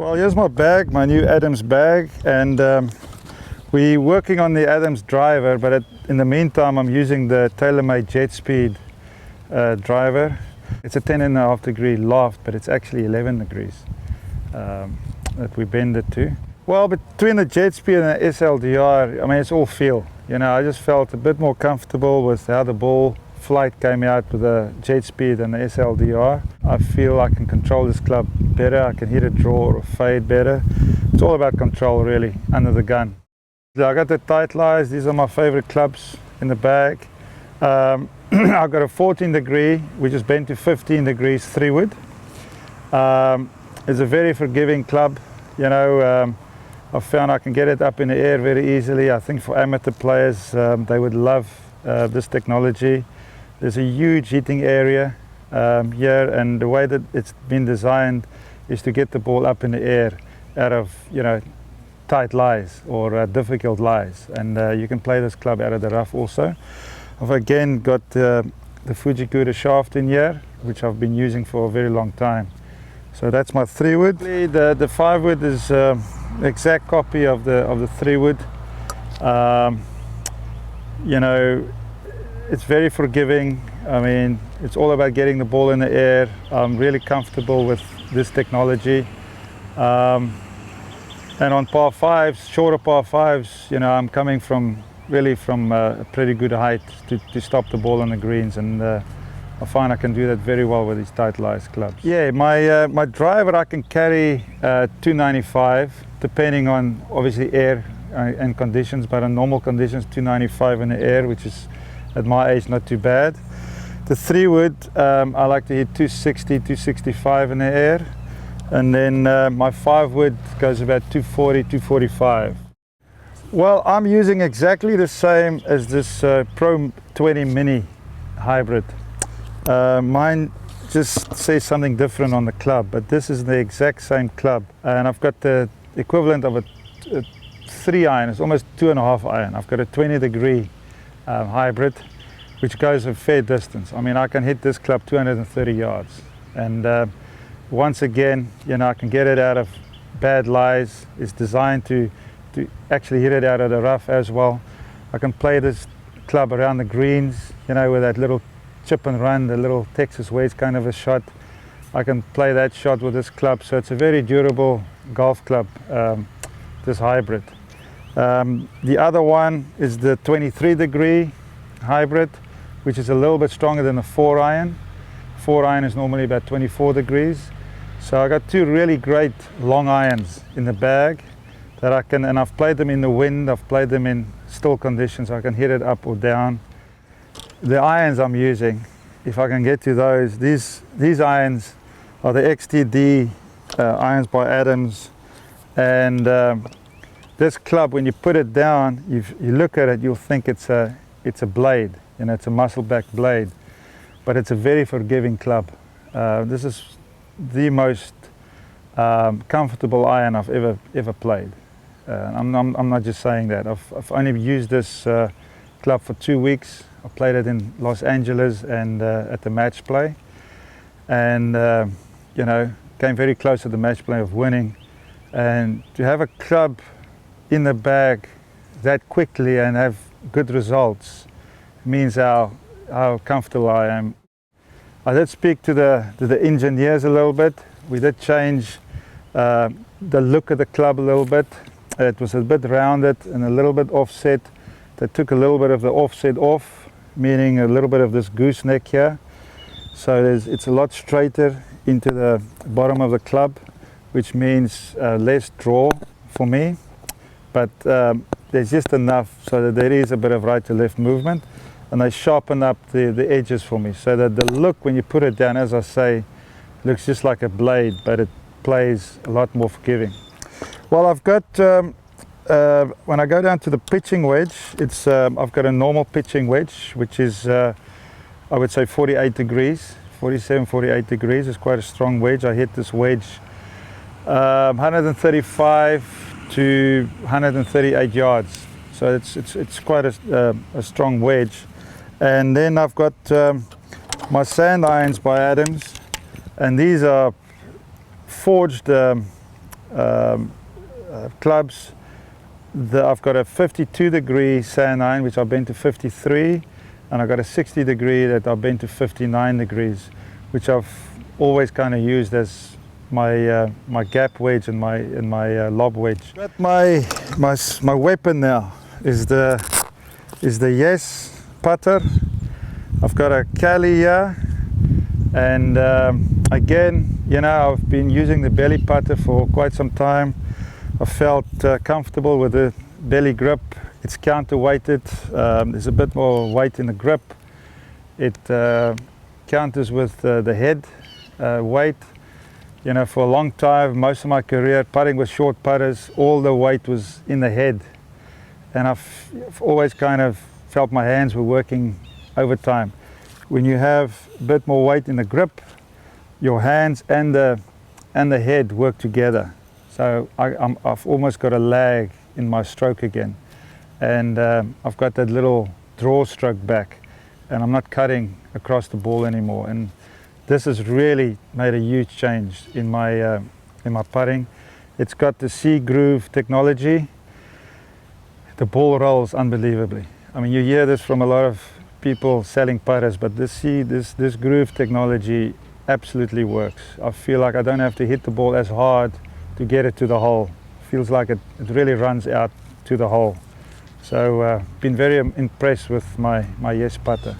Well, here's my bag, my new Adams bag, and we're working on the Adams driver, but in the meantime I'm using the TaylorMade JetSpeed driver. It's a 10.5 degree loft, but it's actually 11 degrees that we bend it to. Well, between the JetSpeed and the SLDR, I mean, it's all feel. You know, I just felt a bit more comfortable with how the ball flight came out with the JetSpeed and the SLDR. I feel I can control this club better. I can hit a draw or fade better. It's all about control, really, under the gun. I got the tight lies. These are my favorite clubs in the bag. I've got a 14 degree, which is bent to 15 degrees 3-wood. It's a very forgiving club. You know, I've found I can get it up in the air very easily. I think for amateur players, they would love this technology. There's a huge hitting area here, and the way that it's been designed is to get the ball up in the air out of, you know, tight lies or difficult lies. And you can play this club out of the rough also. I've again got the Fujikura shaft in here, which I've been using for a very long time. So that's my 3-wood. The 5-wood is exact copy of the 3-wood. You know, it's very forgiving. I mean, it's all about getting the ball in the air. I'm really comfortable with this technology. And on par 5s, shorter par 5s, you know, I'm coming from really from a pretty good height to stop the ball on the greens, and I find I can do that very well with these tight lies clubs. Yeah, my driver I can carry 295, depending on obviously air and conditions, but in normal conditions 295 in the air, which is at my age not too bad. The 3-wood I like to hit 260, 265 in the air, and then my 5-wood goes about 240, 245. Well, I'm using exactly the same as this Pro 20 Mini hybrid. Mine just says something different on the club, but this is the exact same club, and I've got the equivalent of a 3-iron. It's almost 2.5 iron. I've got a 20 degree hybrid, which goes a fair distance. I mean, I can hit this club 230 yards, and once again, you know, I can get it out of bad lies. It's designed to actually hit it out of the rough as well. I can play this club around the greens, you know, with that little chip and run, the little Texas wedge kind of a shot. I can play that shot with this club, so it's a very durable golf club, this hybrid. The other one is the 23 degree hybrid, which is a little bit stronger than the 4-iron. 4-iron is normally about 24 degrees. So I got two really great long irons in the bag that I can, and I've played them in the wind, I've played them in still conditions, so I can hit it up or down. The irons I'm using, if I can get to those, these irons are the XTD irons by Adams, and this club, when you put it down, you look at it, you'll think it's a blade, you know, it's a muscle back blade, but it's a very forgiving club. This is the most comfortable iron I've ever played. I'm not just saying that. I've only used this club for 2 weeks. I played it in Los Angeles and at the match play, and you know, came very close to the match play of winning. And to have a club in the bag that quickly and have good results means how comfortable I am. I did speak to the engineers a little bit. We did change the look of the club a little bit. It was a bit rounded and a little bit offset. They took a little bit of the offset off, meaning a little bit of this gooseneck here. So it's a lot straighter into the bottom of the club, which means less draw for me. But there's just enough so that there is a bit of right to left movement, and they sharpen up the edges for me, so that the look when you put it down, as I say, looks just like a blade, but it plays a lot more forgiving. Well, I've got, when I go down to the pitching wedge, it's I've got a normal pitching wedge, which is, I would say 48 degrees, 47, 48 degrees. It's quite a strong wedge. I hit this wedge 135 to 138 yards. So it's quite a strong wedge. And then I've got my sand irons by Adams, and these are forged clubs. I've got a 52-degree sand iron, which I've been to 53, and I've got a 60-degree that I've been to 59 degrees, which I've always kind of used as my my gap wedge and my lob wedge. But my weapon now is the Yes putter. I've got a Callie here, and again, you know, I've been using the belly putter for quite some time. I felt comfortable with the belly grip. It's counterweighted. There's a bit more weight in the grip. It counters with the head weight. You know, for a long time, most of my career putting with short putters, all the weight was in the head, and I've always kind of felt my hands were working overtime. When you have a bit more weight in the grip, your hands and the head work together. So I've almost got a lag in my stroke again, and I've got that little draw stroke back, and I'm not cutting across the ball anymore. And this has really made a huge change in my putting. It's got the C-groove technology. The ball rolls unbelievably. I mean, you hear this from a lot of people selling putters, but this groove technology absolutely works. I feel like I don't have to hit the ball as hard to get it to the hole. Feels like it really runs out to the hole. So been very impressed with my Yes putter.